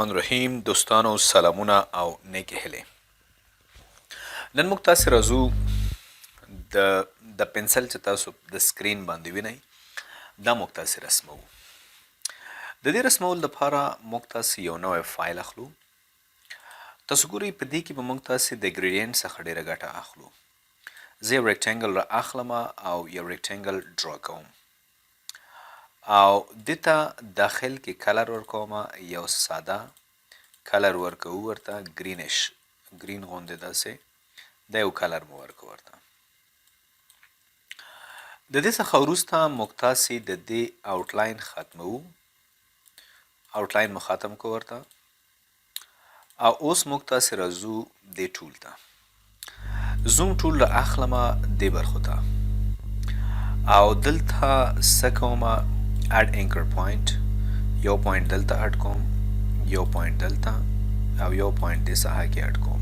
الرحمن الرحیم دوستانو سلامونه او نیکې هیلې. نن موږ تاسې راځو د پنسل چې تاسو د سکرین باندې وینئ دا موږ تاسې رسمو. د دې رسمولو لپاره موږ تاسې یو نوی فایل اخلو. تاسو ګورئ په دې کې به موږ تاسې د ګریډینټ څخه ډیره ګټه اخلو. زه یو ریکټینګل را اخلم او یو ریکټینګل ډرا کوم او دې ته داخل کې کلر ورکوم، یو ساده کلر ورکوو ورته ګرینش ګرین غوندې داسې دا یو کلر مو ورکو ورته. د دې څخه وروسته موږ تاسې د دې آوټلاین ختموو، آوټلاین مو ختم کو ورته او اوس موږ تاسې راځو دې ټول ته. زوم ټول را اخلم دې برخو ته او دلته څه کوم اډ انکر پوینټ، یو پوینټ دلته اډ کوم، یو پوینټ دلته او یو پوینټ دې ساحه کې اډ کوم.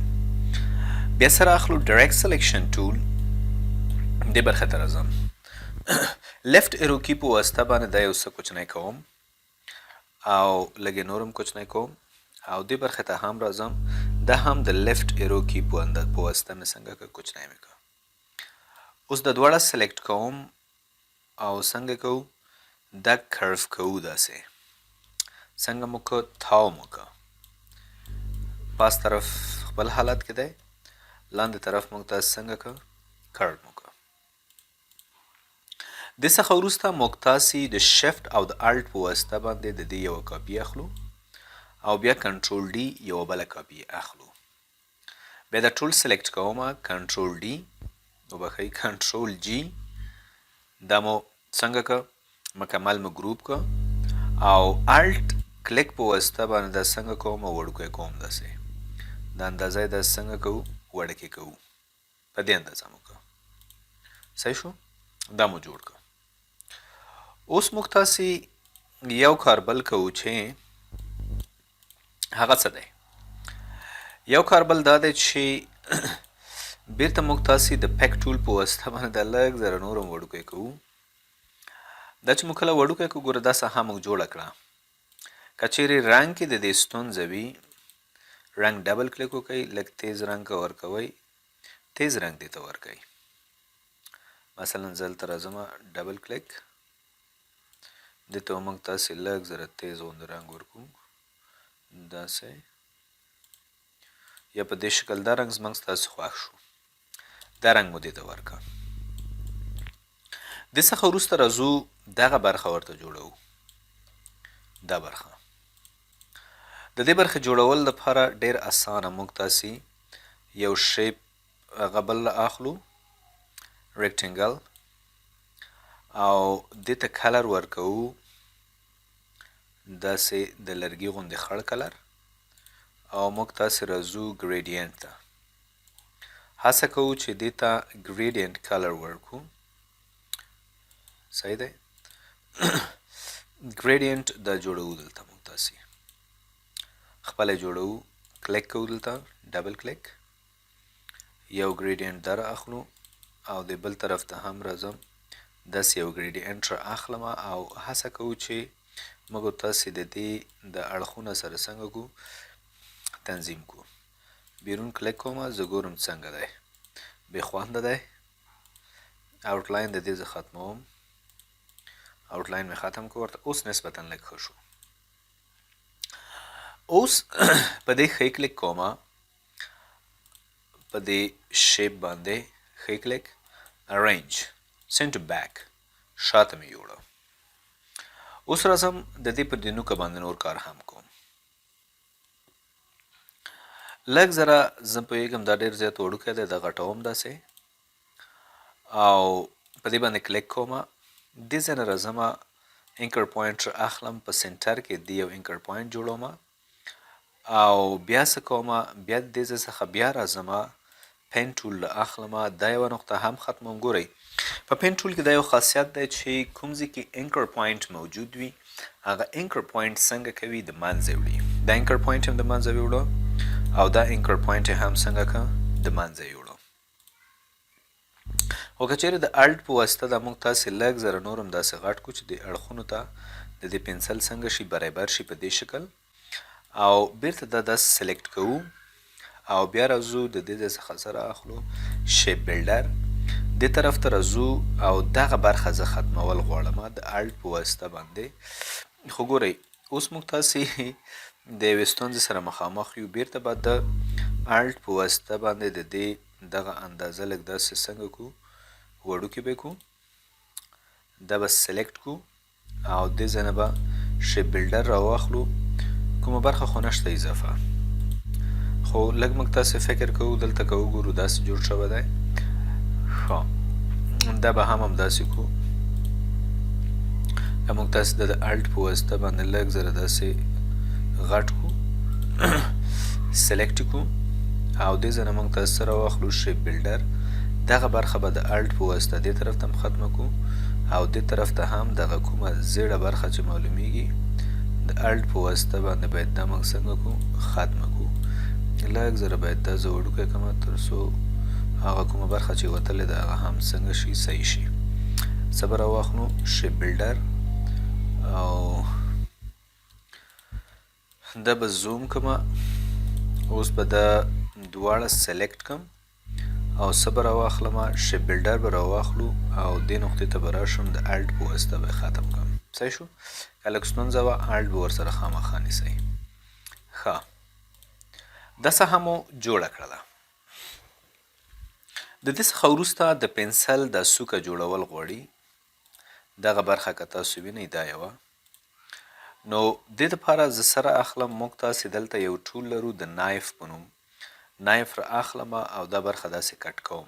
بیا سره اخلو ډایرکټ سلیکشن ټول، دې برخه ته راځم. لیفت ایرو کی په واسطه باندې دا یو څه کوچنی کوم او لږ نورم کوچنی کوم او دې برخه ته هم راځم. دا هم د لیفت ایرو کی په واسطه مې څنګه که کوچنی مې که. اوس د دواړه سلیکټ کوم او څنګه کوو دا کرف کوو، داسې څنګه مو که تاو مو که. پاس طرف خپل حالت کې دی، لاندې طرف موږ تاسې څنګه که کرډ مو که. دې څخه وروسته موږ تاسې د شفټ او د الټ په واسطه باندې د دې یوه کاپي اخلو او بیا کنټرول ډي یوه بله کاپي اخلو. بیا دا ټول سلیکټ کوم، کنټرول ډي وبخئ کنټرول جي، دا مو څنګه که مکمل مو ګروپ که او الټ کلیک په واسطه باندې دا څنګه کوم وړوکی کوم، داسې دا اندازه یې داسې څنګه کوو وړکی کوو، په دې اندازه مو که. صحیح شو؟ دا مو جوړ که. اوس موږ تاسې یو کار بل کوو چې هغه څه دی. یو کار بل دا دی چې بیرته موږ تاسې د پیک ټول په واسطه باندې دا لږ ذره نور هم وړوکی کوو. دا چې موږ کله وړوکی کوو ګوره دا ساحه موږ جوړه کړه. که چیرې رنګ کې د دې ستونزه وي رنګ ډبل کلیک وکئ، لږ تیز رنګ که ورکوئ تیز رنګ دې ته ورکئ. مثلا زه دلته راځم ډبل کلیک، دې ته موږ تاسې لږ ذره تیز غوندې رنګ ورکوو داسې، یا په دې شکل دا رنګ زموږ ستاسې خوښ شو، دا رنګ مو دې ته ورکړه. دې څخه وروسته راځو دغه برخه ورته جوړوو. دا برخه د دې برخې جوړول لپاره ډېر اسانه، موږ تاسې یو شیپ هغه بل اخلو ریکټینګل او دې ته کلر ورکوو داسې د لرګي غوندې خړ کلر او موږ تاسې راځو ګریډینټ ته. هڅه کوو چې دې ته ګریډینټ کلر ورکو. صحیح دی؟ ګریډینټ دا جوړوو دلته موږ تاسې خپله جوړوو. کلیک کوو دلته ډبل کلیک، یو ګریډینټ دا را اخلو او د بل طرف ته هم راځم داسې یو ګریډینټ را اخلم او هڅه کوو چې موږ تاسې د دې د اړخونه سره څنګه کو تنظیم کو. بیرون کلیک کوم، زه ګورم څنګه دی، بې خونده دی. آوټلاین د دې زه ختموم، آوټلاین مې ختم کو ورته. اوس نسبتا لږ ښه شو. اوس په دې ښی کلیک کوم، په دې شیپ باندې ښی کلیک، ارینج سینټر بیک، شاته مې یوړه. اوس راځم د دې په دې نوکه باندې نور کار هم کوم. لږ ذره زه پوهېږم دا ډېر زیات وړوکی دی، دا غټوم داسې او په دې باندې کلیک کوم. دې ځای نه راځم انکر پوینټ را اخلم، په سنټر کې دې یو انکر پوینټ جوړوم او بیا څه کوم، بیا دې ځای څخه بیا راځم پین ټول را اخلم، دا یوه نقطه هم ختموم. ګورئ په پین ټول کې دا یو خاصیت دی چې کوم ځای کې انکر پوینټ موجود وي هغه انکر پوینټ څنګه کوي د منځه وړي. دا انکر پوینټ هم د منځه ویوړو او دا انکر پوینټ هم څنګه که د منځه یوړو. خو که چیرې د الټ په واسطه دا موږ تاسې لږ ذره نور هم داسې غټ کړو چې د اړخونو ته د دې پنسل څنګه شي برابر شي په دې شکل او بیرته دا داسې سلیکټ کوو او بیا راځو د دې ځای څخه سره اخلو شیپ بلډر دې طرف ته راځو او دغه برخه زه ختمول غواړم د الټ په واسطه باندې خو ګورئ اوس موږ تاسې د یوې ستونزې سره مخامخ یو بیرته به د الټ په واسطه باندې د دې دغه اندازه لږ داسې څنګه کړو وړوکی به کړو دا به سلیکټ کړو او دې ځای نه به شیپ بلډر راواخلو کومه برخه خو نشته اضافه خو لږ موږ تاسې فکر کوو دلته که وګورو داسې جوړ شوی دی ښه دا به هم همداسې کړو که موږ تاسې د الټ په واسطه باندې لږ زره داسې غټ کړو سلیکټ کړو او دې ځای نه موږ تاسې سره واخلو شیپ بلډر دغه برخه به د الټ په واسطه دې طرف ته هم ختمه کړو او دې طرف ته هم دغه کومه زیړه برخه چې معلومیږي د الټ په واسطه باندې باید دا موږ څنګه کړو ختمه کړو لږ زره باید دا زه وړوکی کړم تر څو هغه کومه برخه چې وتلې ده هغه هم څنګه شي صحیح شي څه به راواخلو شیپ بلډر او دا به زوم کړم اوس به دا دواړه سلیکټ کړم او څه به راواخلم شیپ بلډر به راواخلو او دې نقطې ته به راشم د الټ په واسطه به ختم کړم صحیح شو که لږ ستونزه وه الټ به ورسره خامخا نیسئ ښه دا ساحه مو جوړه کړله د دې څخه وروسته د پنسل دا څوکه جوړول غواړي دغه برخه که تاسو وینئ دا یوه نو دې دپاره زه سره اخلم موږ تاسې دلته یو ټول لرو د نایف په نوم نایف را اخلم او دا برخه داسې کټ کوم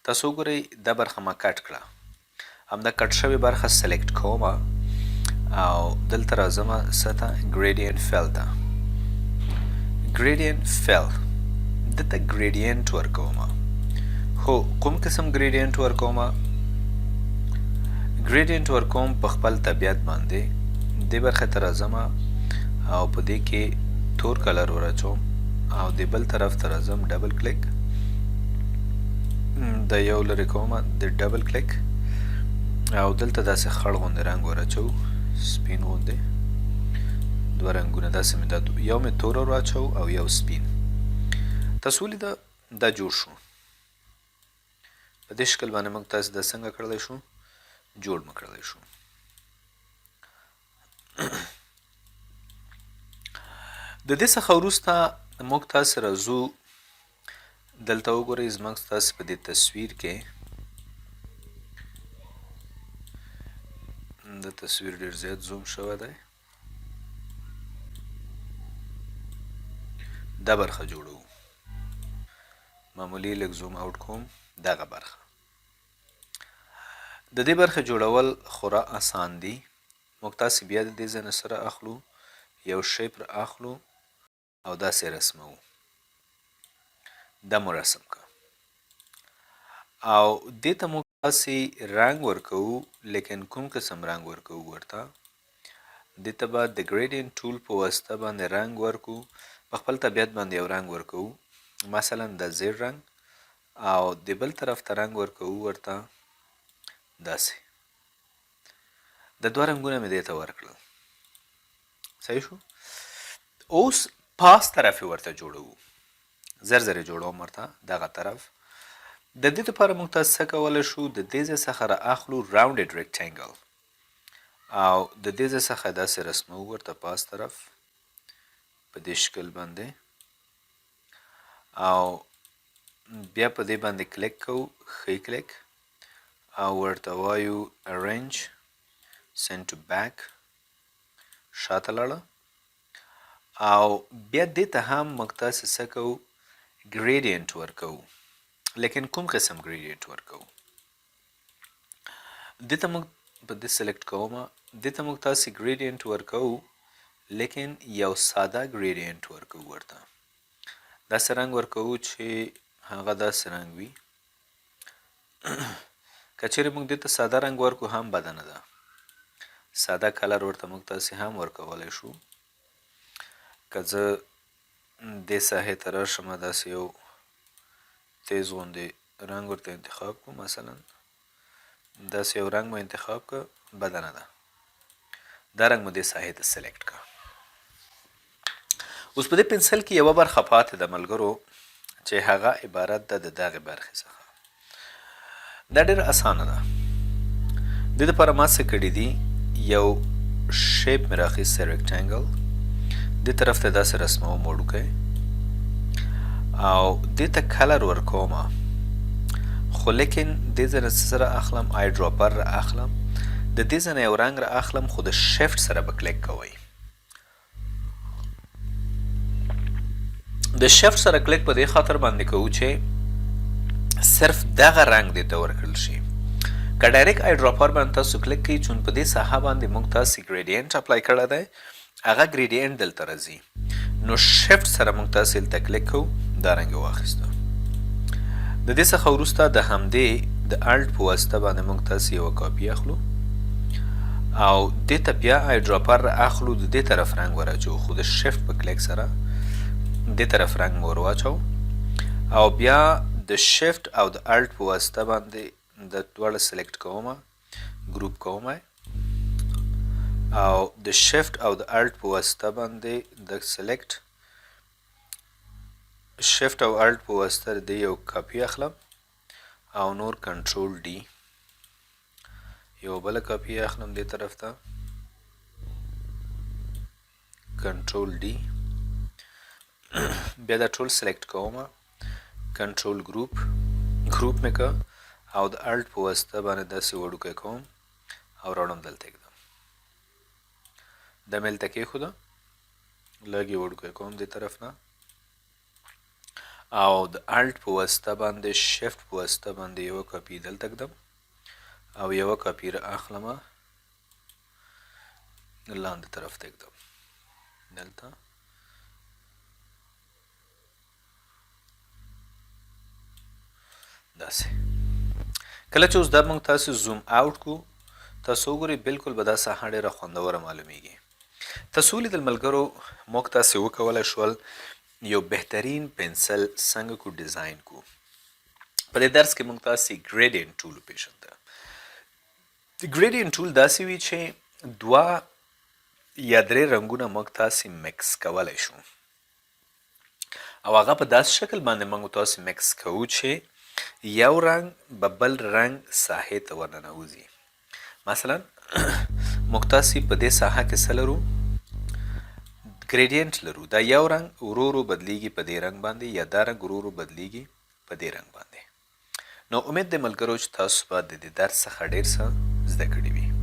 تاسو وګورئ دا برخه ما کټ کړه همدا کټ شوې برخه سلیکټ کوم او دلته راځم څه ته ګریډینټ فیل ته ګریډینټ فیل دلته ګریډینټ ورکوم هو کوم قسم ګریډینټ ورکوم ګریډینټ ورکوم په خپل طبیعت باندې دې برخې ته راځم او په دې کې تور کلر ور اچوم او د بل طرف ته راځم ډبل کلیک د یو لرې کوم د ډبل کلیک او دلته داسې خړ غوندې رنګ ور اچو سپین غوندې دوه رنګونه داسې مې یو مې تور ور اچو او یو سپین تاسو ولیده دا جوړ شو په دې شکل باندې موږ تاسې دا څنګه کړلی شو جوړ مو کړلی شو د دې څخه وروسته موږ تاسې راځو دلته وګورئ زموږ تاسې په دې تصویر کې د تصویر ډېر زیات زوم شوی دی دا برخه جوړوو معمولی لږ زوم اوټ کوم دغه برخه د دې برخه جوړول خورا آسان دي موږ تاسې بیا د دې ځای نه سره اخلو یو شیپ را اخلو او داسې رسموو دا مو رسم که او دې ته موږ تاسې رنګ ورکوو لیکن کوم قسم رنګ ورکوو ورته دې ته به د ګریډینټ ټول په واسطه باندې رنګ ورکوو په خپل طبیعت باندې یو رنګ ورکوو مثلا د زیړ رنګ او د بل طرف ته رنګ ورکوو ورته داسې د دوه رنګونه مې دې ته ورکړل صحیح شو اوس پاس طرف یې ورته جوړوو زر زر یې جوړوم ورته دغه طرف د دې دپاره موږ تاسو څه کولی شو د دې ځای څخه را اخلو راونډډ ریکټینګل او د دې ځای څخه داسې رسموو ورته پاس طرف په دې شکل باندې او بیا په دې باندې کلیک کوو ښی کلیک او ورته وایو ارینج سینډ ټو بیک شاته لاړه او بیا دې ته هم موږ تاسې څه کوو ګریډینټ ورکوو لیکن کوم قسم ګریډینټ ورکوو دې ته موږ په دې سلیکټ کوم دې ته موږ تاسې ګریډینټ ورکوو لیکن یو ساده ګریډینټ ورکوو ورته داسې رنګ ورکوو چې هغه داسې رنګ وي که چیرې موږ دې ته ساده رنګ ورکو هم بده نه ده ساده کلر ورته موږ تاسې هم ورکولی شو که زه دې ساحې ته راشم داسې یو تیز غوندې رنګ ورته انتخاب کړو مثلا داسې یو رنګ مو انتخاب کړه بده نه ده دا رنګ مو دې ساحې ته سلیکټ کړه اوس په دې پنسل کې یوه برخه پاتې ده ملګرو چې هغه عبارت ده د دغې برخې څخه. دا ډېره اسانه ده. د دې دپاره ما څه کړي دي، یو شیپ مې راخیستی ریکټینګل، دې طرف ته داسې رسموم وړوکی او دې ته کلر ورکومه، خو لیکن دې ځای نه څه سره اخلم، آی ډراپر را اخلم، د دې ځای نه یو رنګ را اخلم خو د شفټ سره به کلیک کوئ. د شفټ سره کلیک په دې خاطر باندې کوو چې صرف دغه رنګ دې ته ورکړل شي. که ډایرکټ آی ډراپر باندې تاسو کلیک کوئ، چون په دې ساحه باندې موږ تاسې ګریډینټ اپلای کړی دی، هغه ګریډینټ دلته راځي، نو شفټ سره موږ تاسې دلته کلیک کوو، دا رنګ یې واخیسته. د دې څخه وروسته د همدې د الټ په واسطه باندې موږ تاسې یوه کاپي اخلو او دې ته بیا آی ډراپر اخلو، د دې طرف رنګ ور خو د شفټ په کلیک سره دې طرف رنګ مو ور واچو او بیا د شفټ او د الټ په واسطه باندې د دواړه سلیکټ کومه، ګروپ کومه او د شفټ او د الټ په واسطه باندې د سلیکټ شفټ او الټ په واسطه د یو کاپي اخلم او نور کنټرول ډي یو بله کاپي اخلم دې طرف ته، کنټرول ډي بیا دا ټول سلیکټ کومه، کنټرول ګروپ مې که او د الټ په واسطه باندې داسې وړوکی کوم او راوړم دلته ږدم، دا مې هلته کېښوده، لږ یې وړوکی کوم دې طرف نه او د الټ په واسطه باندې شفټ په واسطه باندې یوه کاپي دلته ږدم او یوه کاپي را اخلمه لاندې طرف ته ږدم دلته، داسې. کله چې اوس دا موږ تاسې زوم آوټ کړو، تاسو وګورئ بلکل به دا ساحه ډېره خوندوره معلومیږي. تاسو ولیدل ملګرو موږ تاسې وکولی شول یو بهترین پنسل څنګه کو ډیزاین کو. په دې درس کې موږ تاسې ګریډینټ ټول وپېژنده. د ګریډینټ ټول داسې وي چې دوه یا درې رنګونه موږ تاسې مکس کولی شو او هغه په داسې شکل باندې موږ تاسې مکس کوو چې یو رنګ به بل رنګ ساحې ته ورننوځي. مثلا موږ تاسې په دې ساحه کې څه لرو، ګریډینټ لرو، دا یو رنګ ورو ورو بدلیږي په دې رنګ باندې یا دا رنګ ورو ورو بدلیږي په دې رنګ باندې. نو امید دی ملګرو چې تاسو به د دې درس څخه ډېر څه زده کړي وي.